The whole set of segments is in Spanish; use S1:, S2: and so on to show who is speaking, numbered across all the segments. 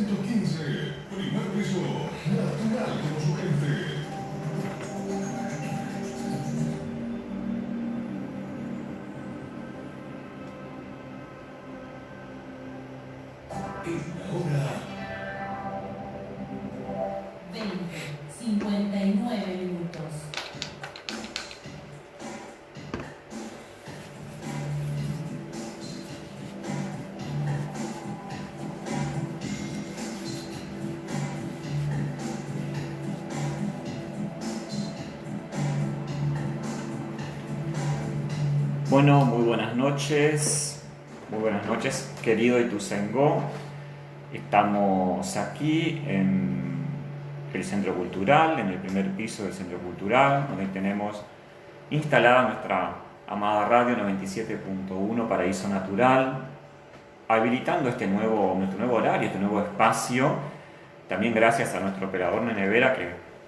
S1: 115, primer piso, natural como su gente. Y ahora
S2: 59 minutos.
S3: Bueno, muy buenas noches, querido Ituzaingó. Estamos aquí en el Centro Cultural, en el primer piso del Centro Cultural, donde tenemos instalada nuestra amada radio 97.1 Paraíso Natural, habilitando nuestro nuevo horario, este nuevo espacio, también gracias a nuestro operador Nene Vera,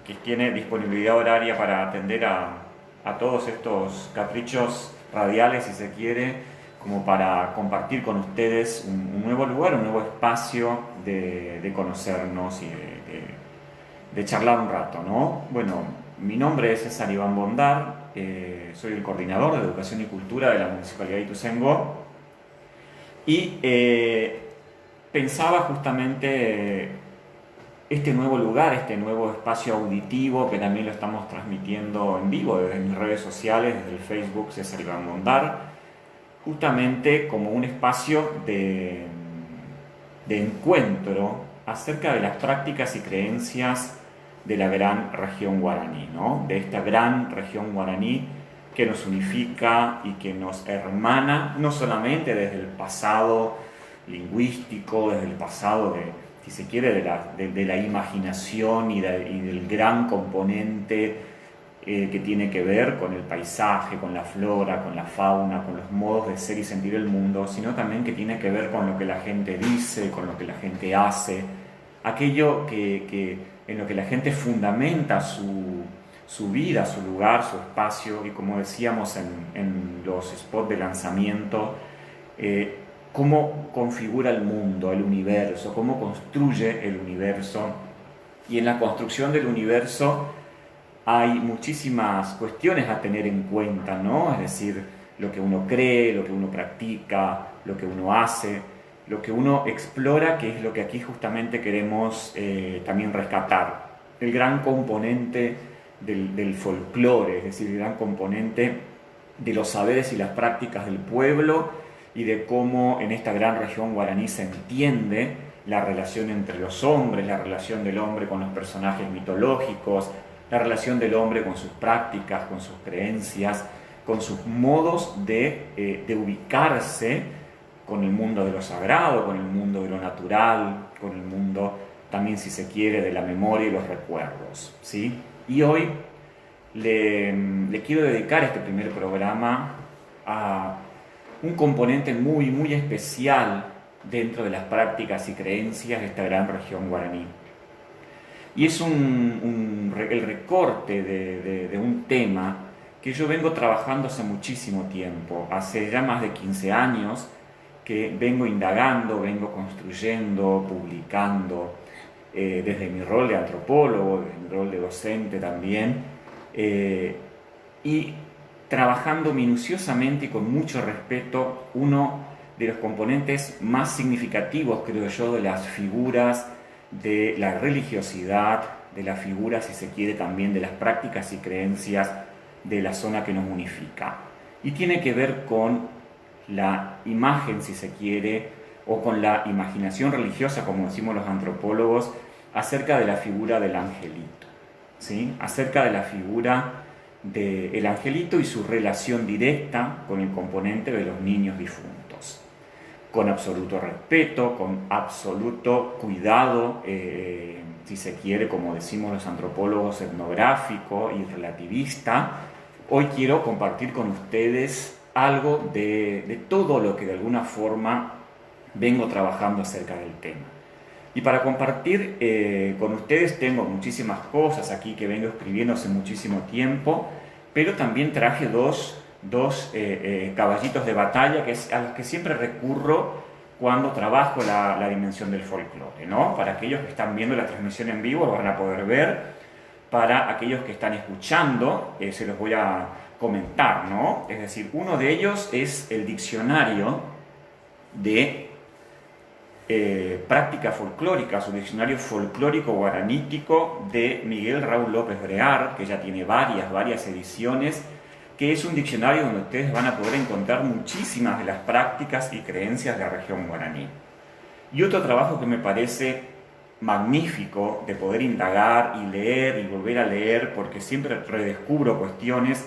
S3: que tiene disponibilidad horaria para atender a todos estos caprichos radiales, si se quiere, como para compartir con ustedes un nuevo lugar, un nuevo espacio de conocernos y de charlar un rato, ¿no? Bueno, mi nombre es César Iván Bondar, soy el coordinador de Educación y Cultura de la Municipalidad de Ituzaingó y pensaba justamente este nuevo lugar, este nuevo espacio auditivo que también lo estamos transmitiendo en vivo desde mis redes sociales, desde el Facebook César Iván Bondar, justamente como un espacio de encuentro acerca de las prácticas y creencias de la gran región guaraní, ¿no? De esta gran región guaraní que nos unifica y que nos hermana, no solamente desde el pasado lingüístico, desde el pasado si se quiere, de la imaginación y del gran componente que tiene que ver con el paisaje, con la flora, con la fauna, con los modos de ser y sentir el mundo, sino también que tiene que ver con lo que la gente dice, con lo que la gente hace, aquello en lo que la gente fundamenta su vida, su lugar, su espacio, y como decíamos en los spots de lanzamiento, cómo configura el mundo, el universo, cómo construye el universo. Y en la construcción del universo hay muchísimas cuestiones a tener en cuenta, ¿no? Es decir, lo que uno cree, lo que uno practica, lo que uno hace, lo que uno explora, que es lo que aquí justamente queremos también rescatar. El gran componente del folclore, es decir, el gran componente de los saberes y las prácticas del pueblo, y de cómo en esta gran región guaraní se entiende la relación entre los hombres, la relación del hombre con los personajes mitológicos, la relación del hombre con sus prácticas, con sus creencias, con sus modos de ubicarse con el mundo de lo sagrado, con el mundo de lo natural, con el mundo también, si se quiere, de la memoria y los recuerdos, ¿sí? Y hoy le quiero dedicar este primer programa a un componente muy, muy especial dentro de las prácticas y creencias de esta gran región guaraní. Y es el recorte de un tema que yo vengo trabajando hace muchísimo tiempo, hace ya más de 15 años que vengo indagando, vengo construyendo, publicando, desde mi rol de antropólogo, desde mi rol de docente también, y trabajando minuciosamente y con mucho respeto uno de los componentes más significativos, creo yo, de las figuras de la religiosidad, de las figuras, si se quiere, también de las prácticas y creencias de la zona que nos unifica. Y tiene que ver con la imagen, si se quiere, o con la imaginación religiosa, como decimos los antropólogos, acerca de la figura del angelito, ¿sí? Acerca de la figura del angelito y su relación directa con el componente de los niños difuntos, con absoluto respeto, con absoluto cuidado, si se quiere, como decimos los antropólogos, etnográfico y relativista. Hoy quiero compartir con ustedes algo de todo lo que de alguna forma vengo trabajando acerca del tema. Y para compartir con ustedes tengo muchísimas cosas aquí que vengo escribiendo hace muchísimo tiempo, pero también traje dos caballitos de batalla a los que siempre recurro cuando trabajo la dimensión del folclore, ¿no? Para aquellos que están viendo la transmisión en vivo lo van a poder ver, para aquellos que están escuchando se los voy a comentar, ¿no? Es decir, uno de ellos es el diccionario de práctica folclórica, su diccionario folclórico guaranítico de Miguel Raúl López Brear, que ya tiene varias ediciones, que es un diccionario donde ustedes van a poder encontrar muchísimas de las prácticas y creencias de la región guaraní. Y otro trabajo que me parece magnífico de poder indagar y leer y volver a leer, porque siempre redescubro cuestiones,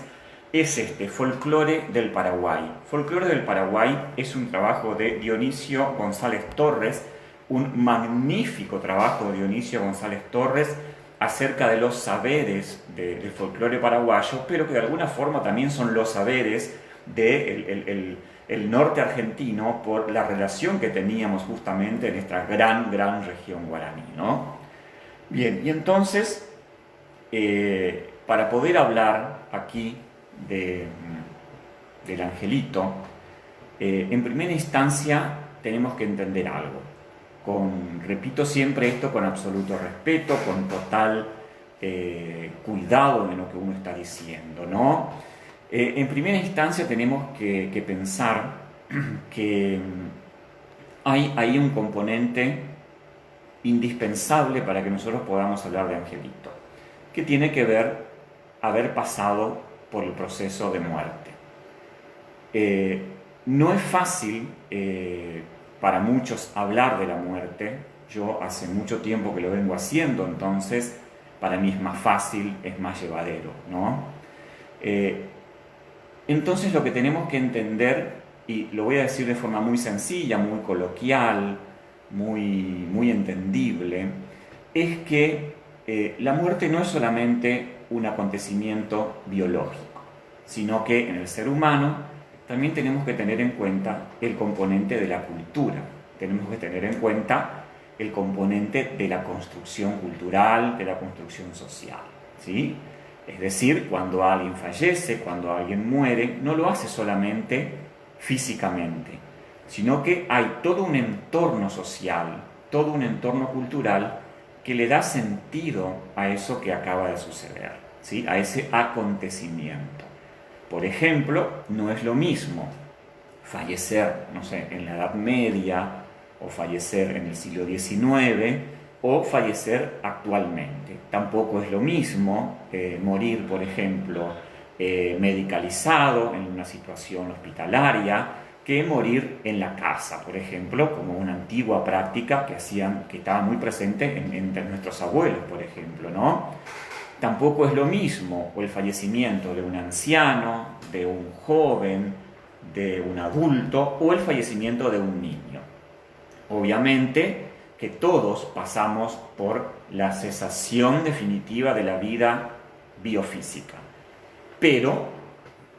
S3: es este, Folclore del Paraguay. Folclore del Paraguay es un trabajo de Dionisio González Torres, un magnífico trabajo de Dionisio González Torres acerca de los saberes del folclore paraguayo, pero que de alguna forma también son los saberes del el norte argentino por la relación que teníamos justamente en esta gran región guaraní, ¿no? Bien, y entonces, para poder hablar aquí del angelito, en primera instancia tenemos que entender algo. Repito siempre esto con absoluto respeto, con total cuidado de lo que uno está diciendo, ¿no? En primera instancia tenemos que pensar que hay ahí un componente indispensable para que nosotros podamos hablar de angelito, que tiene que ver haber pasado por el proceso de muerte. No es fácil para muchos hablar de la muerte. Yo hace mucho tiempo que lo vengo haciendo, entonces para mí es más fácil, es más llevadero, ¿no? Entonces lo que tenemos que entender, y lo voy a decir de forma muy sencilla, muy coloquial, muy entendible, es que la muerte no es solamente un acontecimiento biológico, sino que en el ser humano también tenemos que tener en cuenta el componente de la cultura, tenemos que tener en cuenta el componente de la construcción cultural, de la construcción social, ¿sí? Es decir, cuando alguien fallece, cuando alguien muere, no lo hace solamente físicamente, sino que hay todo un entorno social, todo un entorno cultural que le da sentido a eso que acaba de suceder, ¿sí? A ese acontecimiento. Por ejemplo, no es lo mismo fallecer, no sé, en la Edad Media, o fallecer en el siglo XIX, o fallecer actualmente. Tampoco es lo mismo morir, por ejemplo, medicalizado en una situación hospitalaria, que morir en la casa, por ejemplo, como una antigua práctica que estaba muy presente entre nuestros abuelos, por ejemplo, ¿no? Tampoco es lo mismo el fallecimiento de un anciano, de un joven, de un adulto, o el fallecimiento de un niño. Obviamente que todos pasamos por la cesación definitiva de la vida biofísica, pero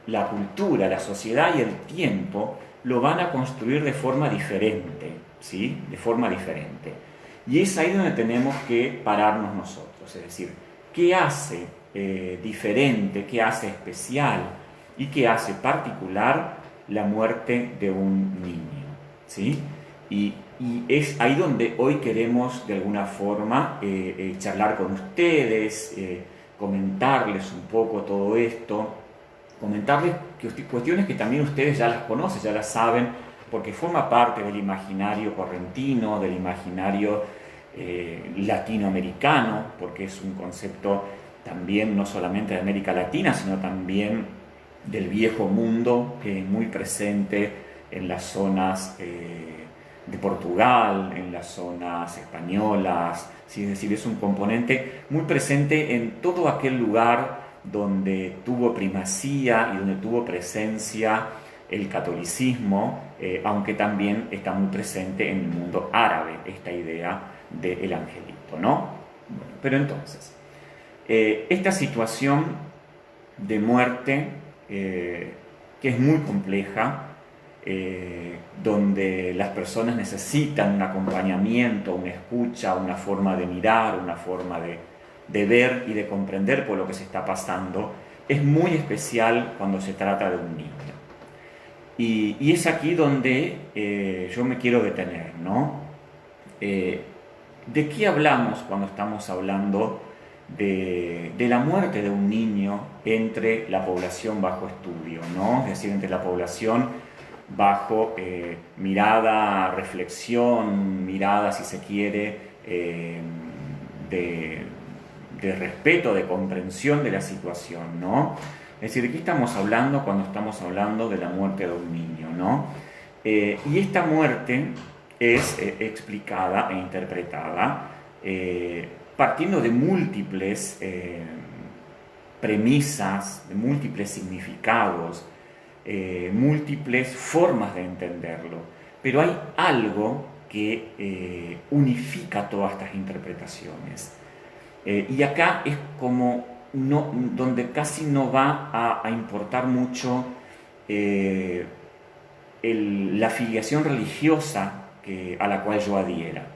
S3: la cultura, la sociedad y el tiempo lo van a construir de forma diferente, ¿sí? De forma diferente. Y es ahí donde tenemos que pararnos nosotros, es decir, ¿qué hace diferente, qué hace especial y qué hace particular la muerte de un niño, ¿sí? Y es ahí donde hoy queremos de alguna forma charlar con ustedes, comentarles un poco todo esto, comentarles cuestiones que también ustedes ya las conocen, ya las saben, porque forma parte del imaginario correntino, del imaginario latinoamericano, porque es un concepto también no solamente de América Latina, sino también del viejo mundo, que es muy presente en las zonas de Portugal, en las zonas españolas, ¿sí? Es decir, es un componente muy presente en todo aquel lugar donde tuvo primacía y donde tuvo presencia el catolicismo, aunque también está muy presente en el mundo árabe esta idea del angelito, ¿no? Bueno, pero entonces, esta situación de muerte, que es muy compleja, donde las personas necesitan un acompañamiento, una escucha, una forma de mirar, una forma de ver y de comprender por lo que se está pasando, es muy especial cuando se trata de un niño. Y es aquí donde yo me quiero detener, ¿no? ¿De qué hablamos cuando estamos hablando de la muerte de un niño entre la población bajo estudio, ¿no? Es decir, entre la población bajo mirada, reflexión, mirada, si se quiere, de respeto, de comprensión de la situación, ¿no? Es decir, ¿de qué estamos hablando cuando estamos hablando de la muerte de un niño, ¿no? Y esta muerte es explicada e interpretada partiendo de múltiples premisas, de múltiples significados, múltiples formas de entenderlo. Pero hay algo que unifica todas estas interpretaciones. Y acá es como donde casi no va a importar mucho la afiliación religiosa a la cual yo adhiera.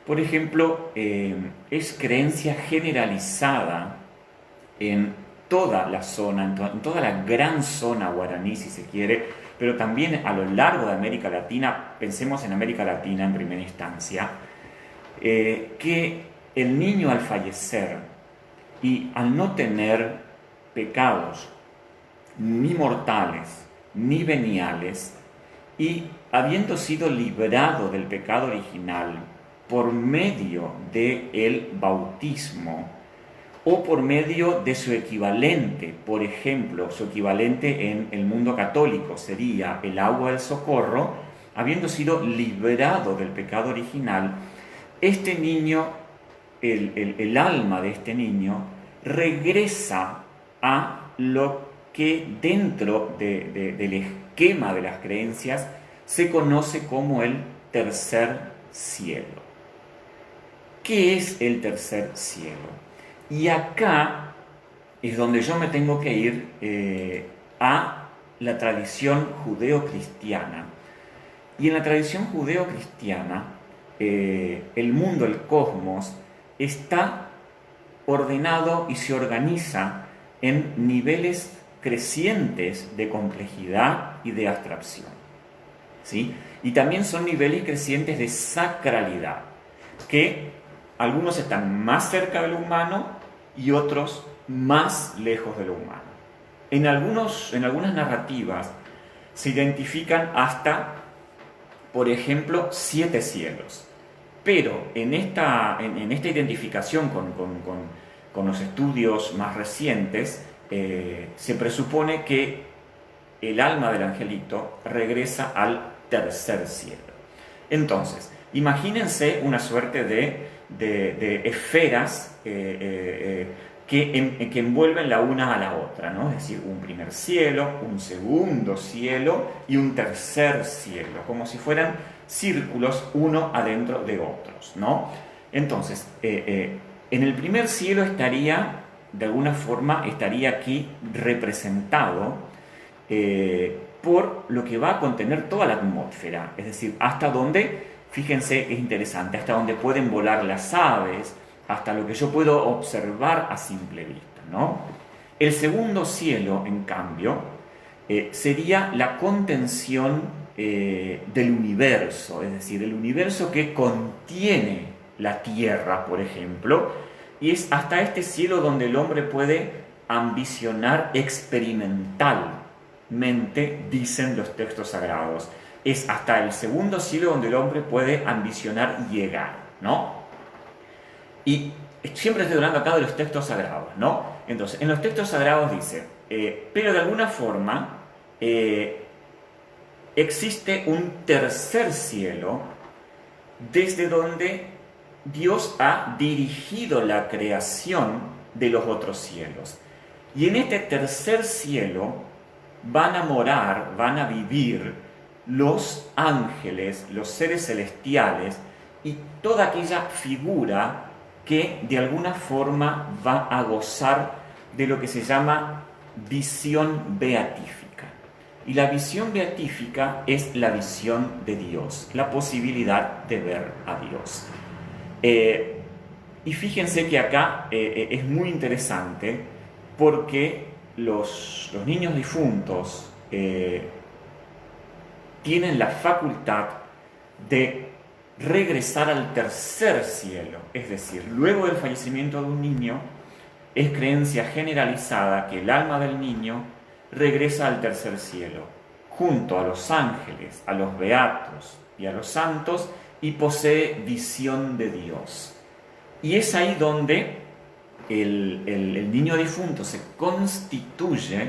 S3: Por ejemplo, es creencia generalizada en toda la zona, en toda la gran zona guaraní, si se quiere, pero también a lo largo de América Latina, pensemos en América Latina en primera instancia, que el niño al fallecer y al no tener pecados ni mortales ni veniales, y habiendo sido librado del pecado original por medio del bautismo o por medio de su equivalente, por ejemplo, su equivalente en el mundo católico sería el agua del socorro, habiendo sido liberado del pecado original, este niño, el alma de este niño, regresa a lo que dentro del esquema de las creencias se conoce como el tercer cielo. ¿Qué es el tercer cielo? Y acá es donde yo me tengo que ir a la tradición judeo-cristiana. Y en la tradición judeo-cristiana, el mundo, el cosmos, está ordenado y se organiza en niveles crecientes de complejidad y de abstracción, ¿sí? Y también son niveles crecientes de sacralidad, que algunos están más cerca de lo humano y otros más lejos de lo humano. En algunas narrativas se identifican hasta, por ejemplo, 7 cielos. Pero en esta identificación con los estudios más recientes, se presupone que el alma del angelito regresa al tercer cielo. Entonces, imagínense una suerte de esferas que envuelven la una a la otra, ¿no? Es decir, un primer cielo, un segundo cielo y un tercer cielo, como si fueran círculos uno adentro de otros, ¿no? Entonces, en el primer cielo estaría, de alguna forma, estaría aquí representado por lo que va a contener toda la atmósfera, es decir, hasta donde, fíjense, es interesante, hasta donde pueden volar las aves, hasta lo que yo puedo observar a simple vista, ¿no? El segundo cielo, en cambio, sería la contención del universo, es decir, el universo que contiene la Tierra, por ejemplo, y es hasta este cielo donde el hombre puede ambicionar experimentalmente, dicen los textos sagrados. Es hasta el segundo cielo donde el hombre puede ambicionar llegar, ¿no? Y siempre estoy hablando acá de los textos sagrados, ¿no? Entonces, en los textos sagrados dice, pero de alguna forma existe un tercer cielo desde donde Dios ha dirigido la creación de los otros cielos. Y en este tercer cielo van a morar, van a vivir los ángeles, los seres celestiales y toda aquella figura que de alguna forma va a gozar de lo que se llama visión beatífica. Y la visión beatífica es la visión de Dios, la posibilidad de ver a Dios. Y fíjense que acá es muy interesante porque los niños difuntos tienen la facultad de regresar al tercer cielo. Es decir, luego del fallecimiento de un niño, es creencia generalizada que el alma del niño regresa al tercer cielo, junto a los ángeles, a los beatos y a los santos, y posee visión de Dios. Y es ahí donde el niño difunto se constituye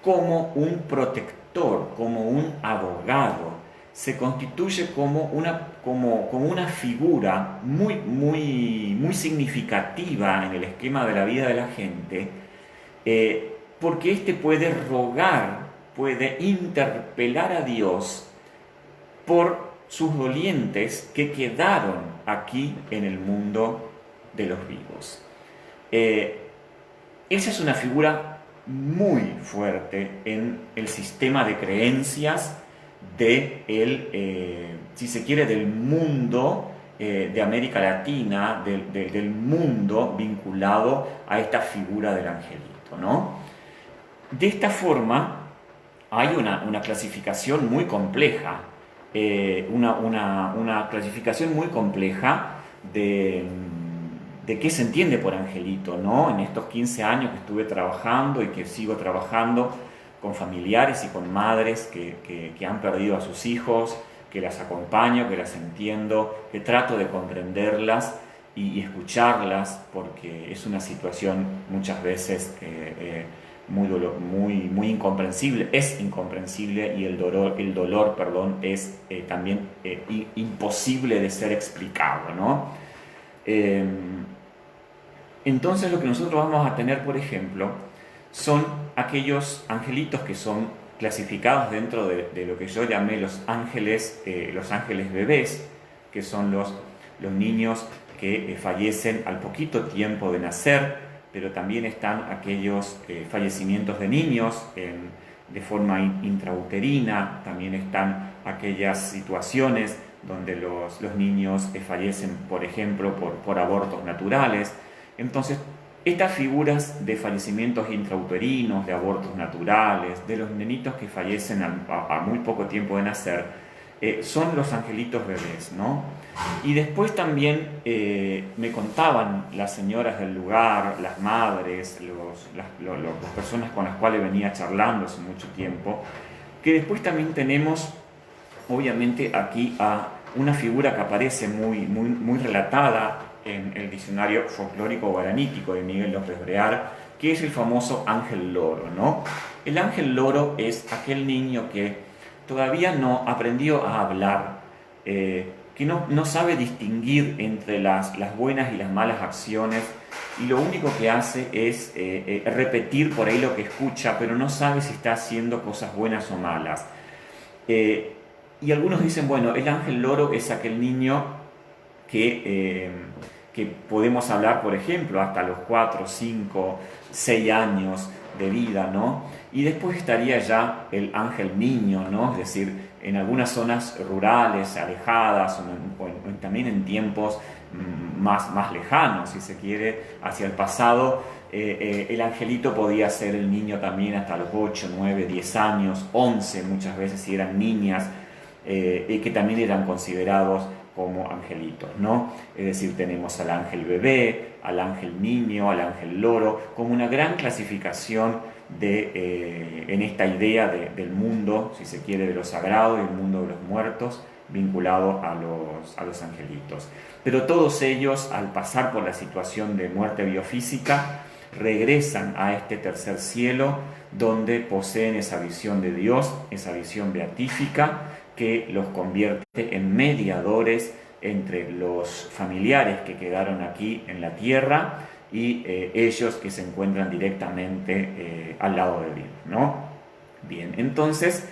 S3: como un protector, como un abogado, se constituye como una figura muy significativa en el esquema de la vida de la gente, porque éste puede rogar, puede interpelar a Dios por sus dolientes que quedaron aquí en el mundo de los vivos. Esa es una figura muy fuerte en el sistema de creencias si se quiere, del mundo de América Latina, del mundo vinculado a esta figura del angelito, ¿no? De esta forma, hay una clasificación muy compleja, una clasificación muy compleja de qué se entiende por angelito, ¿no? En estos 15 años que estuve trabajando y que sigo trabajando con familiares y con madres que han perdido a sus hijos, que las acompaño, que las entiendo, que trato de comprenderlas y escucharlas, porque es una situación muchas veces muy incomprensible, es incomprensible, y el dolor, es también imposible de ser explicado, ¿no? Entonces lo que nosotros vamos a tener, por ejemplo, son aquellos angelitos que son clasificados dentro de lo que yo llamé los ángeles bebés, que son los niños que fallecen al poquito tiempo de nacer, pero también están aquellos fallecimientos de niños de forma intrauterina, también están aquellas situaciones donde los niños fallecen, por ejemplo, por abortos naturales. Entonces, estas figuras de fallecimientos intrauterinos, de abortos naturales, de los nenitos que fallecen a muy poco tiempo de nacer, son los angelitos bebés, ¿no? Y después también me contaban las señoras del lugar, las madres, las personas con las cuales venía charlando hace mucho tiempo, que después también tenemos, obviamente, aquí a una figura que aparece muy relatada en el diccionario folclórico guaranítico de Miguel López Brear, que es el famoso ángel loro, ¿no? El ángel loro es aquel niño que todavía no aprendió a hablar, que no sabe distinguir entre las buenas y las malas acciones, y lo único que hace es repetir por ahí lo que escucha, pero no sabe si está haciendo cosas buenas o malas. Y algunos dicen, bueno, el ángel loro es aquel niño que podemos hablar, por ejemplo, hasta los 4, 5, 6 años de vida, ¿no? Y después estaría ya el ángel niño, ¿no? Es decir, en algunas zonas rurales, alejadas, o también en tiempos más lejanos, si se quiere, hacia el pasado, el angelito podía ser el niño también hasta los 8, 9, 10 años, 11 muchas veces si eran niñas, y que también eran considerados como angelitos, ¿no? Es decir, tenemos al ángel bebé, al ángel niño, al ángel loro, como una gran clasificación en esta idea del mundo, si se quiere, de lo sagrado y el mundo de los muertos, vinculado a los angelitos. Pero todos ellos, al pasar por la situación de muerte biofísica, regresan a este tercer cielo, donde poseen esa visión de Dios, esa visión beatífica, que los convierte en mediadores entre los familiares que quedaron aquí en la tierra y ellos que se encuentran directamente al lado de Dios, ¿no? Bien, entonces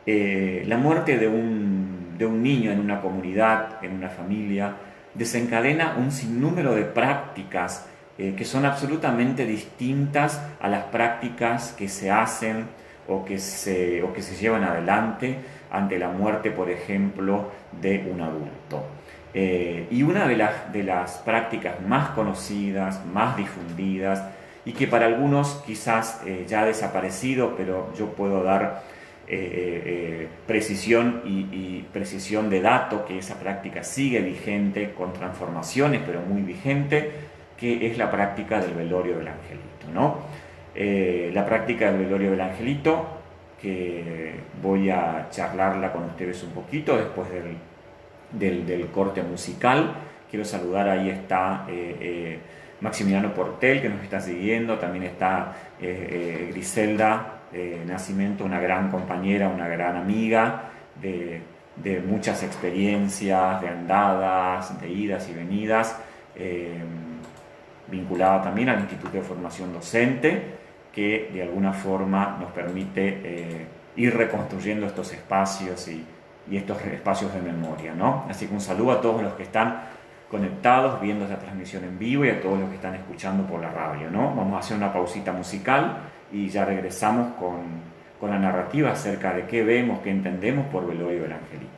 S3: la muerte de un niño en una comunidad, en una familia, desencadena un sinnúmero de prácticas que son absolutamente distintas a las prácticas que se hacen o que se llevan adelante ante la muerte, por ejemplo, de un adulto. Y una de las prácticas más conocidas, más difundidas, y que para algunos quizás ya ha desaparecido, pero yo puedo dar precisión y precisión de dato, que esa práctica sigue vigente, con transformaciones, pero muy vigente, que es la práctica del velorio del angelito, ¿no? La práctica del velorio del angelito, que voy a charlarla con ustedes un poquito después del corte musical. Quiero saludar, ahí está Maximiliano Portel, que nos está siguiendo, también está Griselda Nacimiento, una gran compañera, una gran amiga de muchas experiencias, de andadas, de idas y venidas, vinculada también al Instituto de Formación Docente, que de alguna forma nos permite ir reconstruyendo estos espacios y estos espacios de memoria, ¿no? Así que un saludo a todos los que están conectados, viendo esta transmisión en vivo, y a todos los que están escuchando por la radio, ¿no? Vamos a hacer una pausita musical y ya regresamos con la narrativa acerca de qué vemos, qué entendemos por velorio del angelito.